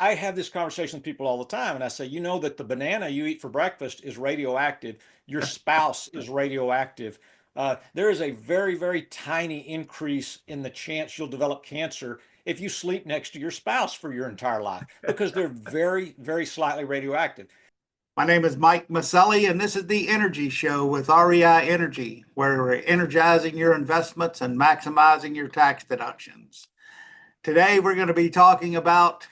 I have this conversation with people all the time, and I say, you know that the banana you eat for breakfast is radioactive. Your spouse is radioactive. There is a very, very tiny increase in the chance you'll develop cancer if you sleep next to your spouse for your entire life because they're very, very slightly radioactive. My name is Mike Mauceli, and this is the Energy Show with REI Energy, where we're energizing your investments and maximizing your tax deductions. Today, we're going to be talking about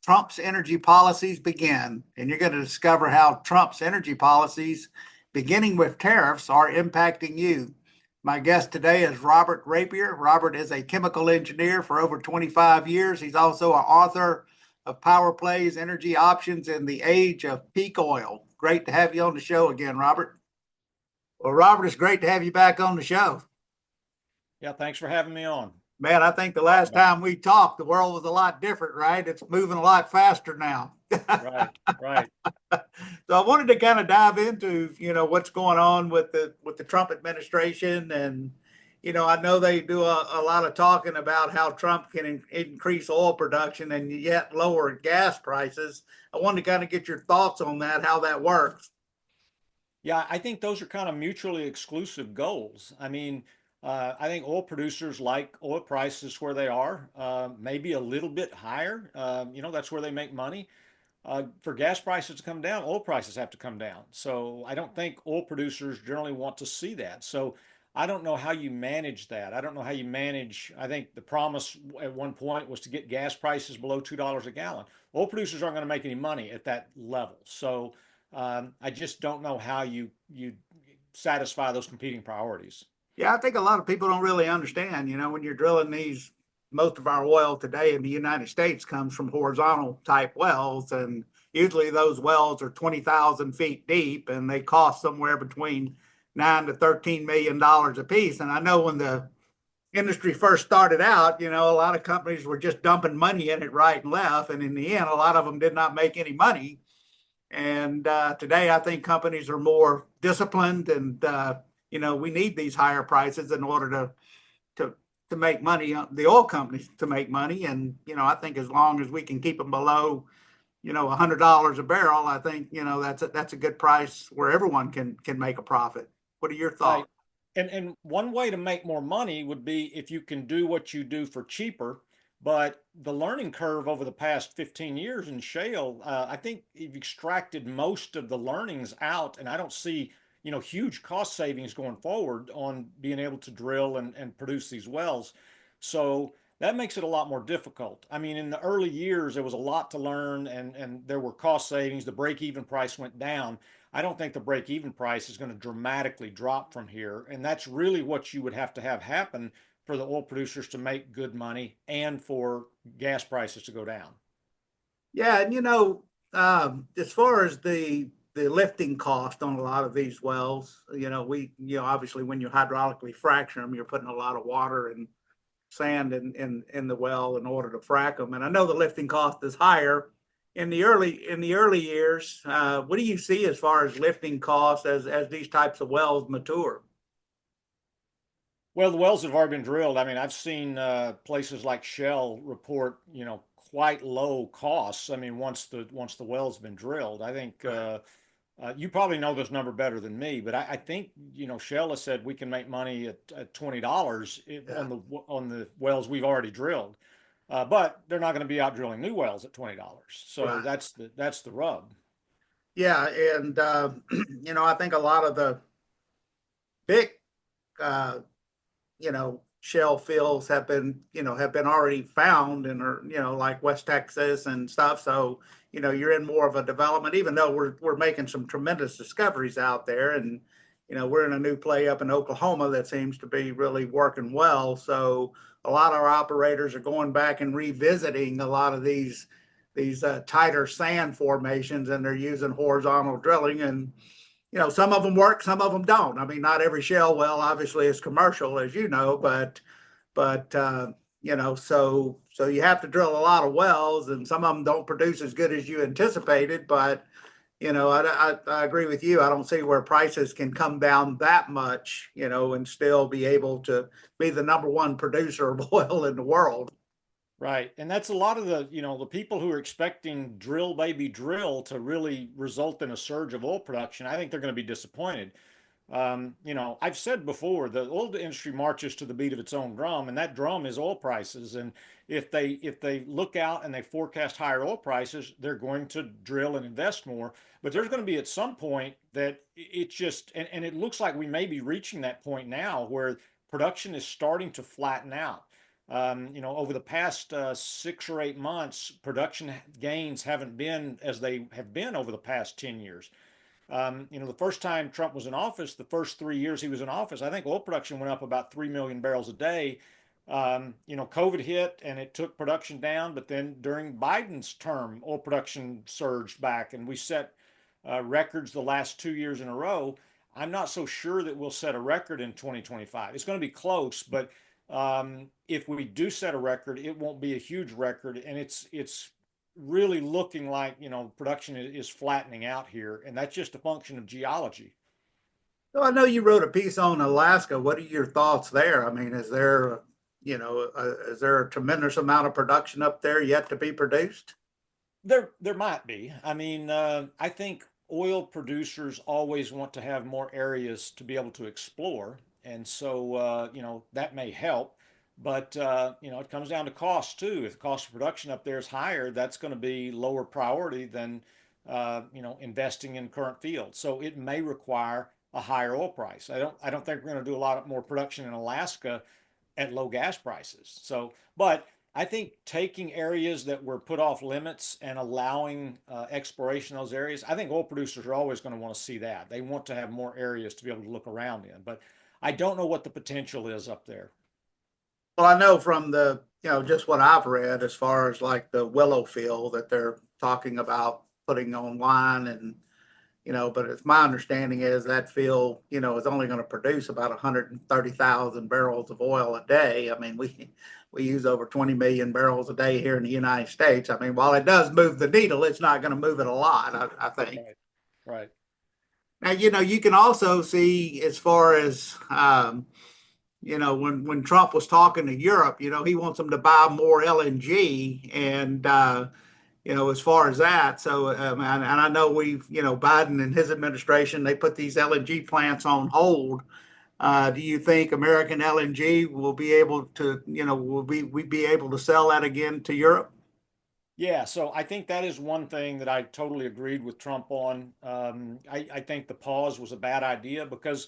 Trump's energy policies begin, and you're going to discover how Trump's energy policies, beginning with tariffs, are impacting you. My guest today is Robert Rapier. Robert is a chemical engineer for over 25 years. He's also an author of Power Plays Energy Options in the Age of Peak Oil. Great to have you on the show again, Robert. Well, Robert, it's great to have you back on the show. Yeah, thanks for having me on. Man, I think the last time we talked, the world was a lot different, right? It's moving a lot faster now. Right, right. So I wanted to kind of dive into, what's going on with the Trump administration. And, I know they do a lot of talking about how Trump can increase oil production and yet lower gas prices. I wanted to kind of get your thoughts on that, how that works. Yeah, I think those are kind of mutually exclusive goals. I mean, I think oil producers like oil prices where they are, maybe a little bit higher. That's where they make money. For gas prices to come down, oil prices have to come down. So I don't think oil producers generally want to see that. So I don't know how you manage that. I don't know how you manage. I think the promise at one point was to get gas prices below $2 a gallon. Oil producers aren't going to make any money at that level. So I just don't know how you satisfy those competing priorities. Yeah, I think a lot of people don't really understand, when you're drilling most of our oil today in the United States comes from horizontal type wells. And usually those wells are 20,000 feet deep and they cost somewhere between $9 to $13 million a piece. And I know when the industry first started out, a lot of companies were just dumping money in it right and left. And in the end, a lot of them did not make any money. And today, I think companies are more disciplined, and we need these higher prices in order to to make money. The oil companies to make money, and I think as long as we can keep them below, $100 a barrel, I think that's a good price where everyone can make a profit. What are your Right. thoughts? And one way to make more money would be if you can do what you do for cheaper. But the learning curve over the past 15 years in shale, I think you've extracted most of the learnings out, and I don't see, huge cost savings going forward on being able to drill and produce these wells. So that makes it a lot more difficult. I mean, in the early years, there was a lot to learn and there were cost savings. The break-even price went down. I don't think the break even price is going to dramatically drop from here. And that's really what you would have to have happen for the oil producers to make good money and for gas prices to go down. Yeah, and as far as the lifting cost on a lot of these wells, obviously when you hydraulically fracture them, you're putting a lot of water and sand in the well in order to frack them. And I know the lifting cost is higher in the early years. What do you see as far as lifting costs as these types of wells mature? Well, the wells have already been drilled. I mean, I've seen places like Shell report, quite low costs. I mean, once the well's been drilled, I think you probably know this number better than me, but I think Shell has said we can make money at $20 Yeah. on the wells we've already drilled, but they're not going to be out drilling new wells at $20. So Right. that's the rub. Yeah, and I think a lot of the big uh, shell fields have been already found and are, like West Texas and stuff. So, you're in more of a development, even though we're making some tremendous discoveries out there. And, we're in a new play up in Oklahoma that seems to be really working well. So a lot of our operators are going back and revisiting a lot of these tighter sand formations, and they're using horizontal drilling. And some of them work, some of them don't. I mean, not every shale well obviously is commercial, as you know, but so you have to drill a lot of wells, and some of them don't produce as good as you anticipated. But I agree with you. I don't see where prices can come down that much, and still be able to be the number one producer of oil in the world. Right. And that's a lot of the people who are expecting drill baby drill to really result in a surge of oil production. I think they're going to be disappointed. I've said before, the oil industry marches to the beat of its own drum, and that drum is oil prices. And if they look out and they forecast higher oil prices, they're going to drill and invest more. But there's going to be at some point that it's just, and it looks like we may be reaching that point now where production is starting to flatten out. Over the past 6 or 8 months, production gains haven't been as they have been over the past 10 years. The first time Trump was in office, the first 3 years he was in office, I think oil production went up about 3 million barrels a day. COVID hit and it took production down, but then during Biden's term, oil production surged back and we set records the last 2 years in a row. I'm not so sure that we'll set a record in 2025. It's going to be close, but if we do set a record, it won't be a huge record, and it's really looking like production is flattening out here, and that's just a function of geology. So I know you wrote a piece on Alaska. What are your thoughts there? I mean, is there a tremendous amount of production up there yet to be produced? There might be. I mean, I think oil producers always want to have more areas to be able to explore, and so that may help. But it comes down to cost too. If the cost of production up there is higher, that's going to be lower priority than investing in current fields. So it may require a higher oil price. I don't think we're going to do a lot more production in Alaska at low gas prices. So, but I think taking areas that were put off limits and allowing exploration in those areas, I think oil producers are always going to want to see that. They want to have more areas to be able to look around in. But I don't know what the potential is up there. Well, I know from just what I've read as far as like the Willow field that they're talking about putting online but it's my understanding is that field, is only going to produce about 130,000 barrels of oil a day. I mean, we use over 20 million barrels a day here in the United States. I mean, while it does move the needle, it's not going to move it a lot, I think. Right. Right. Now, you can also see as far as when Trump was talking to Europe, he wants them to buy more LNG and as far as that. So, and I know Biden and his administration, they put these LNG plants on hold. Do you think American LNG will be able to, will we be able to sell that again to Europe? Yeah, so I think that is one thing that I totally agreed with Trump on. I think the pause was a bad idea because,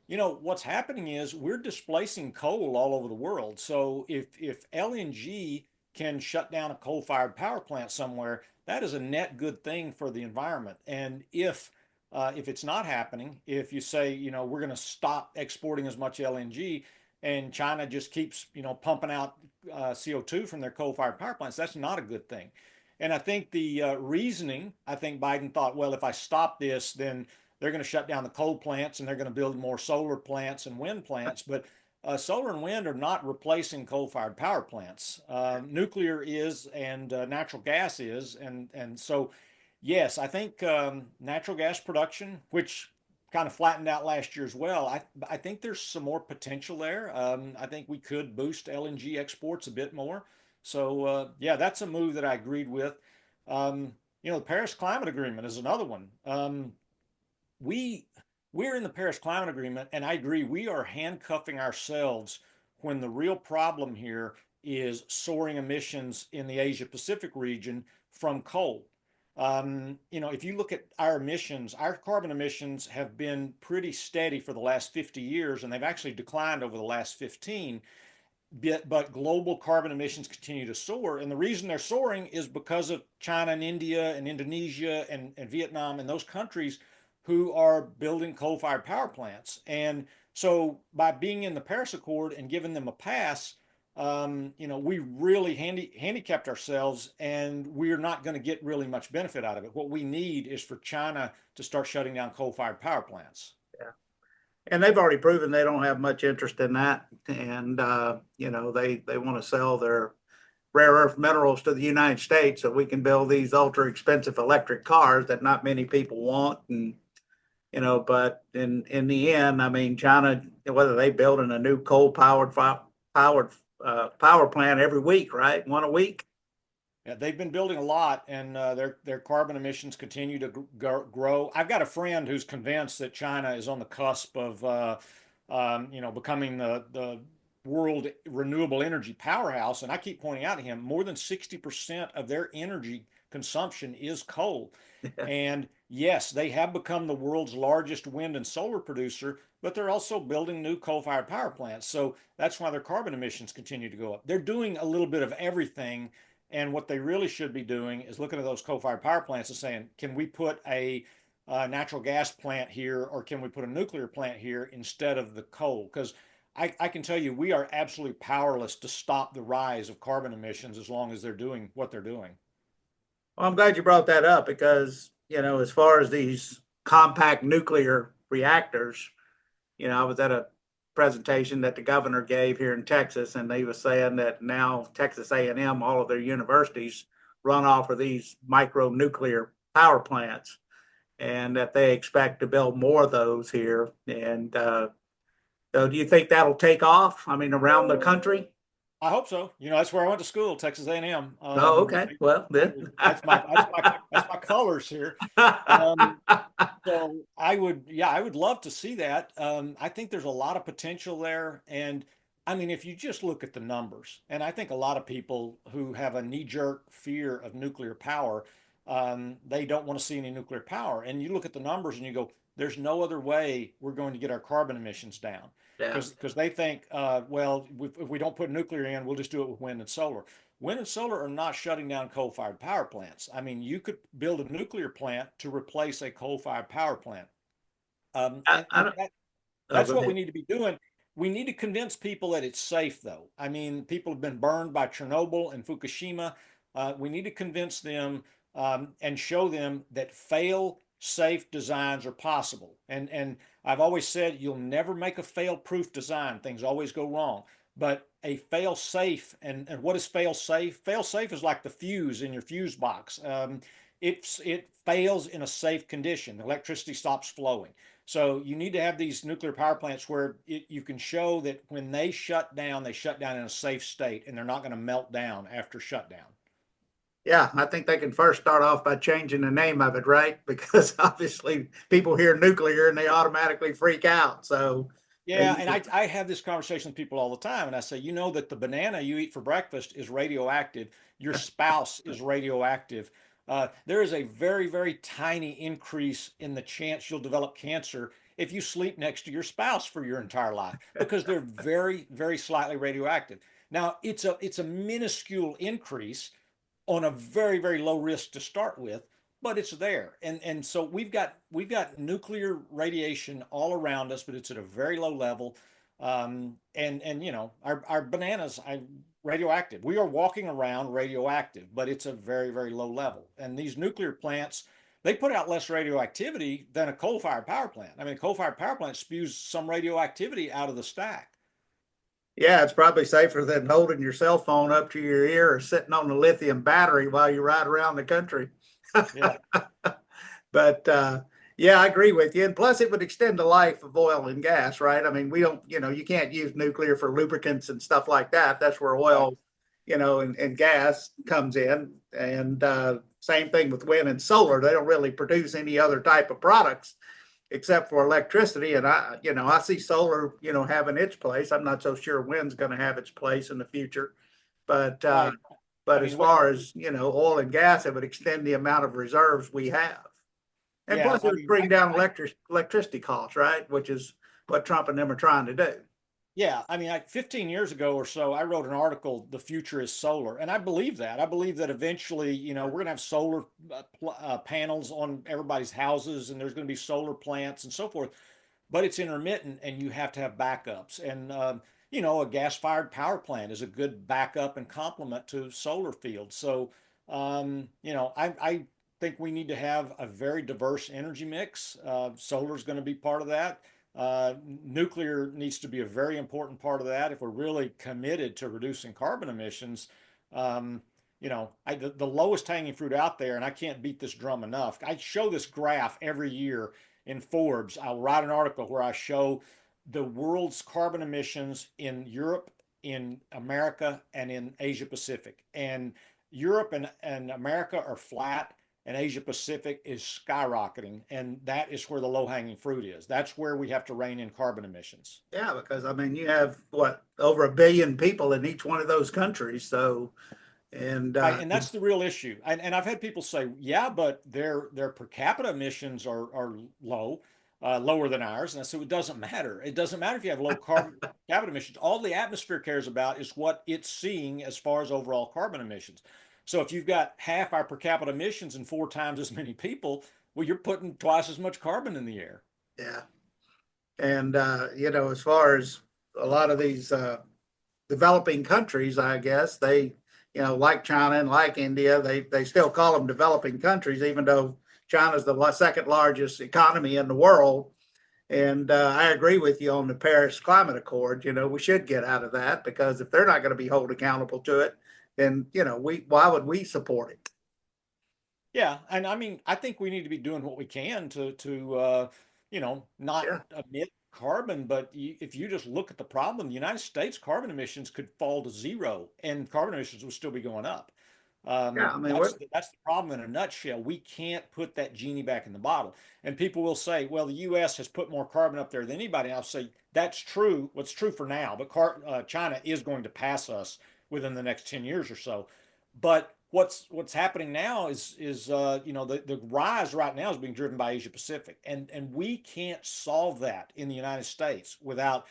what's happening is we're displacing coal all over the world. So if LNG can shut down a coal-fired power plant somewhere, that is a net good thing for the environment. And if it's not happening, if you say, we're going to stop exporting as much LNG, and China just keeps, pumping out CO2 from their coal-fired power plants, that's not a good thing. And I think the reasoning, I think Biden thought, well, if I stop this, then they're going to shut down the coal plants and they're going to build more solar plants and wind plants. But solar and wind are not replacing coal-fired power plants. Nuclear is, and natural gas is, and so yes, I think natural gas production, which kind of flattened out last year as well. I think there's some more potential there. I think we could boost LNG exports a bit more. So yeah, that's a move that I agreed with. The Paris Climate Agreement is another one. We we're in the Paris Climate Agreement, and I agree we are handcuffing ourselves when the real problem here is soaring emissions in the Asia Pacific region from coal. If you look at our emissions, our carbon emissions have been pretty steady for the last 50 years, and they've actually declined over the last 15. But global carbon emissions continue to soar. And the reason they're soaring is because of China and India and Indonesia and Vietnam and those countries who are building coal-fired power plants. And so by being in the Paris Accord and giving them a pass, we really handicapped ourselves, and we're not going to get really much benefit out of it. What we need is for China to start shutting down coal-fired power plants. Yeah. And they've already proven they don't have much interest in that. And, they want to sell their rare earth minerals to the United States so we can build these ultra expensive electric cars that not many people want. And, but in the end, I mean, China, whether they building a new coal powered power plant every week, right? One a week. Yeah, they've been building a lot, and their carbon emissions continue to grow. I've got a friend who's convinced that China is on the cusp of, becoming the world renewable energy powerhouse. And I keep pointing out to him, more than 60% of their energy consumption is coal. And yes, they have become the world's largest wind and solar producer, but they're also building new coal-fired power plants. So that's why their carbon emissions continue to go up. They're doing a little bit of everything, and what they really should be doing is looking at those coal-fired power plants and saying, can we put a natural gas plant here, or can we put a nuclear plant here instead of the coal? Because I can tell you, we are absolutely powerless to stop the rise of carbon emissions as long as they're doing what they're doing. Well, I'm glad you brought that up because, as far as these compact nuclear reactors, I was at a presentation that the governor gave here in Texas, and they were saying that now Texas A&M, all of their universities run off of these micro nuclear power plants, and that they expect to build more of those here. And so, do you think that'll take off? I mean, around the country? I hope so. That's where I went to school, Texas A&M. Oh, okay. Well, then. That's my colors here. Um, So I would love to see that. I think there's a lot of potential there. And I mean, if you just look at the numbers, and I think a lot of people who have a knee-jerk fear of nuclear power, they don't want to see any nuclear power. And you look at the numbers and you go, there's no other way we're going to get our carbon emissions down. Yeah. Because they think, well, if we don't put nuclear in, we'll just do it with wind and solar. Wind and solar are not shutting down coal-fired power plants. I mean, you could build a nuclear plant to replace a coal-fired power plant. Um, I, and, I and don't. that, Oh, that's go what we ahead. need to be doing. We need to convince people that it's safe, though. I mean, people have been burned by Chernobyl and Fukushima. We need to convince them, and show them that fail-safe designs are possible. And I've always said you'll never make a fail-proof design. Things always go wrong. But a fail-safe, and what is fail-safe? Fail-safe is like the fuse in your fuse box. It fails in a safe condition. The electricity stops flowing. So you need to have these nuclear power plants where you can show that when they shut down in a safe state, and they're not going to melt down after shutdown. Yeah, I think they can first start off by changing the name of it, right? Because obviously people hear nuclear and they automatically freak out. So, Yeah, and I have this conversation with people all the time, and I say, you know that the banana you eat for breakfast is radioactive. Your spouse is radioactive. There is a very, very tiny increase in the chance you'll develop cancer if you sleep next to your spouse for your entire life, because they're very, very slightly radioactive. Now, it's a minuscule increase on a very, very low risk to start with, but it's there. And so we've got nuclear radiation all around us, but it's at a very low level. And our bananas are radioactive. We are walking around radioactive, but it's a very, very low level. And these nuclear plants, they put out less radioactivity than a coal-fired power plant. I mean, a coal-fired power plant spews some radioactivity out of the stack. yeah, it's probably safer than holding your cell phone up to your ear or sitting on a lithium battery while you ride around the country. Yeah. But yeah, I agree with you. And plus, it would extend the life of oil and gas, right? I mean, we don't, you can't use nuclear for lubricants and stuff like that. That's where Right. oil, and gas comes in. And same thing with wind and solar. They don't really produce any other type of products except for electricity. And I see solar, having its place. I'm not so sure wind's going to have its place in the future, but Right. I but as mean, far as oil and gas, it would extend the amount of reserves we have, and yeah. plus it I would mean, bring down electricity costs, right? Which is what Trump and them are trying to do. Yeah, I mean, 15 years ago or so, I wrote an article, "The Future is Solar," and I believe that. I believe that eventually, we're going to have solar panels on everybody's houses, and there's going to be solar plants and so forth. But it's intermittent, and you have to have backups. And a gas-fired power plant is a good backup and complement to solar fields. So, I think we need to have a very diverse energy mix. Solar is going to be part of that. Nuclear needs to be a very important part of that if we're really committed to reducing carbon emissions. The lowest hanging fruit out there, and I can't beat this drum enough. I show this graph every year in Forbes. I'll write an article where I show the world's carbon emissions in Europe, in America and in Asia Pacific. And Europe and America are flat, and Asia Pacific is skyrocketing. And that is where the low hanging fruit is. That's where we have to rein in carbon emissions. Yeah, because I mean, you have what, over 1 billion people in each one of those countries. So, and Right, and that's the real issue. And I've had people say, yeah, but their per capita emissions are low, lower than ours. And I said, it doesn't matter. It doesn't matter if you have low carbon per capita emissions. All the atmosphere cares about is what it's seeing as far as overall carbon emissions. So if you've got half our per capita emissions and 4 times as many people, well, you're putting twice as much carbon in the air. yeah, and as far as a lot of these developing countries, I guess they, like China and like India, they still call them developing countries, even though China's the second largest economy in the world. And I agree with you on the Paris Climate Accord. We should get out of that, because if they're not going to be held accountable to it, then why would we support it? Yeah, and I mean, I think we need to be doing what we can to not Yeah, emit carbon. But if you just look at the problem, the United States carbon emissions could fall to zero, and carbon emissions would still be going up. yeah. I mean, That's the problem in a nutshell. We can't put that genie back in the bottle. And people will say, "Well, the U.S. has put more carbon up there than anybody." And I'll say that's true. What's true for now, but China is going to pass us within the next 10 years or so. But what's happening now is the rise right now is being driven by Asia Pacific, and we can't solve that in the United States without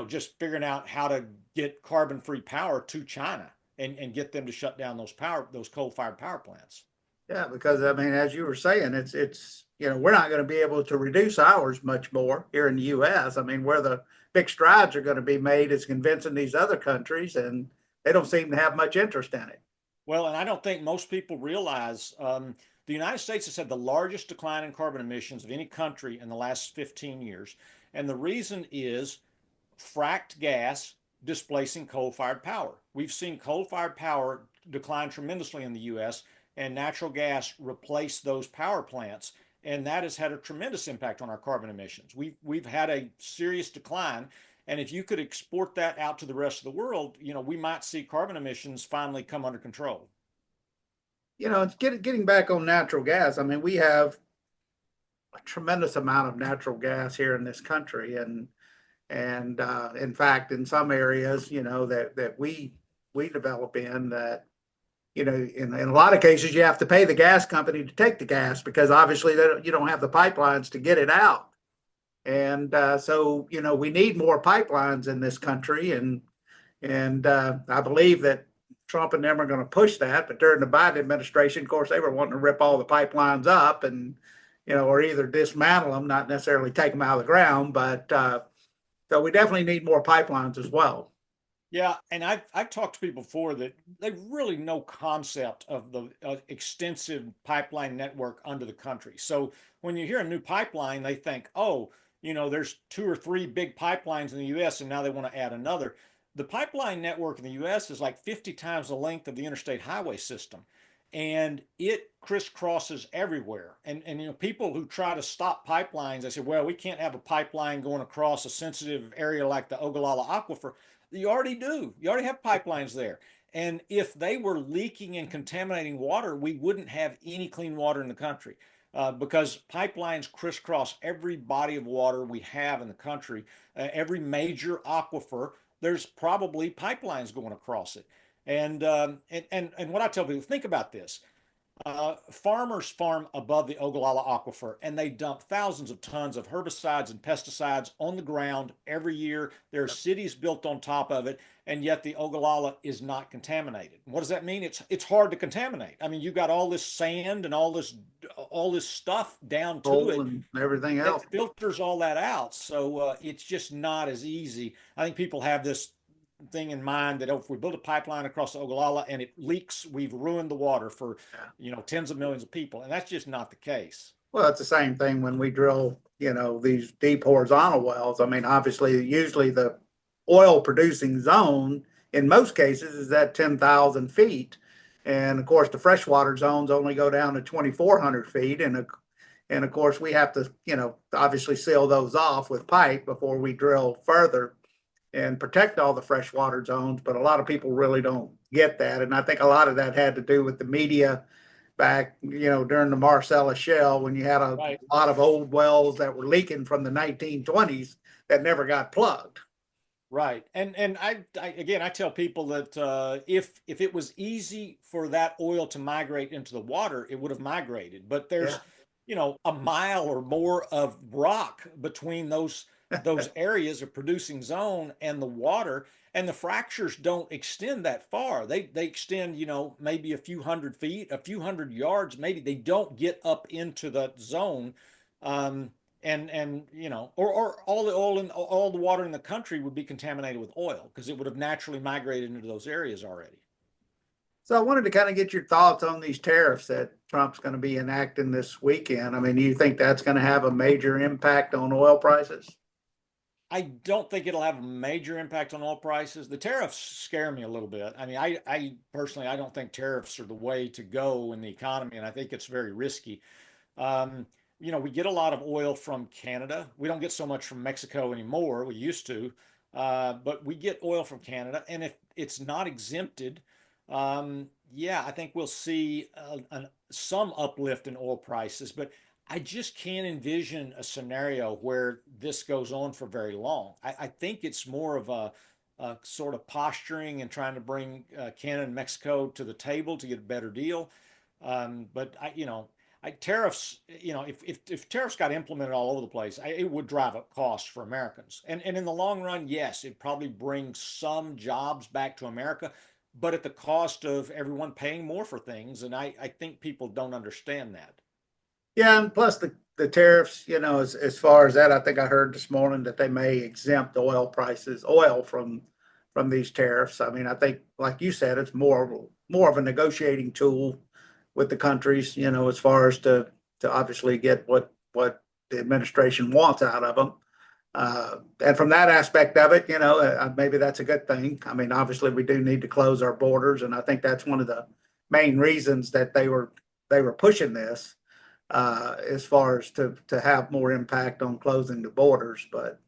just figuring out how to get carbon free power to China and get them to shut down those coal fired power plants. yeah, because I mean, as you were saying, it's we're not going to be able to reduce ours much more here in the U.S. I mean, where the big strides are going to be made is convincing these other countries, and they don't seem to have much interest in it. Well, and I don't think most people realize the United States has had the largest decline in carbon emissions of any country in the last 15 years. And the reason is fracked gas displacing coal fired power. We've seen coal fired power decline tremendously in the US, and natural gas replace those power plants. And that has had a tremendous impact on our carbon emissions. We've had a serious decline. And if you could export that out to the rest of the world, we might see carbon emissions finally come under control. It's getting back on natural gas. I mean, we have a tremendous amount of natural gas here in this country, and in fact, in some areas, that we develop in, that in a lot of cases, you have to pay the gas company to take the gas, because obviously you don't have the pipelines to get it out. And so, we need more pipelines in this country. And I believe that Trump and them are going to push that. But during the Biden administration, of course, they were wanting to rip all the pipelines up and, or either dismantle them, not necessarily take them out of the ground. But so we definitely need more pipelines as well. Yeah, and I've talked to people before that they really no concept of the extensive pipeline network under the country. So when you hear a new pipeline, they think, oh, there's 2 or 3 big pipelines in the U.S. and now they want to add another. The pipeline network in the U.S. is like 50 times the length of the interstate highway system, and it crisscrosses everywhere. And people who try to stop pipelines, they say, well, we can't have a pipeline going across a sensitive area like the Ogallala Aquifer. You already do. You already have pipelines there. And if they were leaking and contaminating water, we wouldn't have any clean water in the country, because pipelines crisscross every body of water we have in the country. Every major aquifer, there's probably pipelines going across it. And what I tell people, think about this. Farmers farm above the Ogallala Aquifer, and they dump thousands of tons of herbicides and pesticides on the ground every year. There are cities built on top of it, and yet the Ogallala is not contaminated. What does that mean? It's hard to contaminate. I mean, you got all this sand and all this stuff down to Coal it and everything else. that filters all that out. So it's just not as easy. I think people have this thing in mind that, oh, if we build a pipeline across the Ogallala and it leaks, we've ruined the water for tens of millions of people, and that's just not the case. Well, it's the same thing when we drill, these deep horizontal wells. I mean, obviously, usually the oil producing zone in most cases is at 10,000 feet. And of course, the freshwater zones only go down to 2,400 feet. And of course, we have to, obviously seal those off with pipe before we drill further. and protect all the freshwater zones. But a lot of people really don't get that. And I think a lot of that had to do with the media back, during the Marcellus Shale, when you had a Right. lot of old wells that were leaking from the 1920s that never got plugged. Right. And I tell people that if it was easy for that oil to migrate into the water, it would have migrated. But Yeah. there's, a mile or more of rock between those areas of producing zone and the water, and the fractures don't extend that far. They extend, maybe a few 100 feet, a few 100 yards, maybe. They don't get up into that zone. Um, and or all the oil and all the water in the country would be contaminated with oil because it would have naturally migrated into those areas already. So I wanted to kind of get your thoughts on these tariffs that Trump's going to be enacting this weekend. I mean, do you think that's going to have a major impact on oil prices? I don't think it'll have a major impact on oil prices. The tariffs scare me a little bit. I mean, I personally, I don't think tariffs are the way to go in the economy, and I think it's very risky. Um, we get a lot of oil from Canada. We don't get so much from Mexico anymore. We used to, but we get oil from Canada, and if it's not exempted, yeah, I think we'll see some uplift in oil prices. But I just can't envision a scenario where this goes on for very long. I think it's more of a sort of posturing and trying to bring Canada and Mexico to the table to get a better deal. But tariffs, if tariffs got implemented all over the place, it would drive up costs for Americans. And in the long run, yes, it probably brings some jobs back to America, but at the cost of everyone paying more for things. And I think people don't understand that. Yeah, and plus the tariffs, as far as that, I think I heard this morning that they may exempt oil from these tariffs. I mean, I think, like you said, it's more of a negotiating tool with the countries, as far as to obviously get what the administration wants out of them. And from that aspect of it, maybe that's a good thing. I mean, obviously, we do need to close our borders, and I think that's one of the main reasons that they were pushing this, as far as to have more impact on closing the borders. But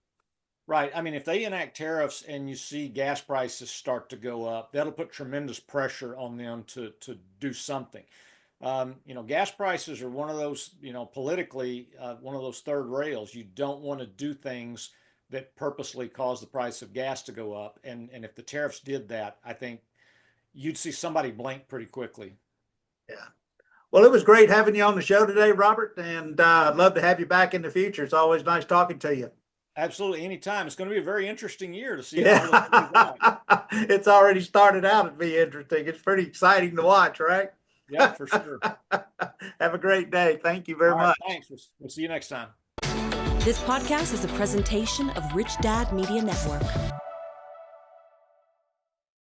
Right. I mean, if they enact tariffs and you see gas prices start to go up, that'll put tremendous pressure on them to do something. Gas prices are one of those, politically, one of those third rails. You don't want to do things that purposely cause the price of gas to go up. And if the tariffs did that, I think you'd see somebody blink pretty quickly. yeah. Well, it was great having you on the show today, Robert, and I'd love to have you back in the future. It's always nice talking to you. Absolutely, anytime. It's going to be a very interesting year to see how all this plays Yeah, out. it's already started out to be interesting. It's pretty exciting to watch, right? Yep, for sure. Have a great day. Thank you All very right, much. thanks. We'll see you next time. This podcast is a presentation of Rich Dad Media Network.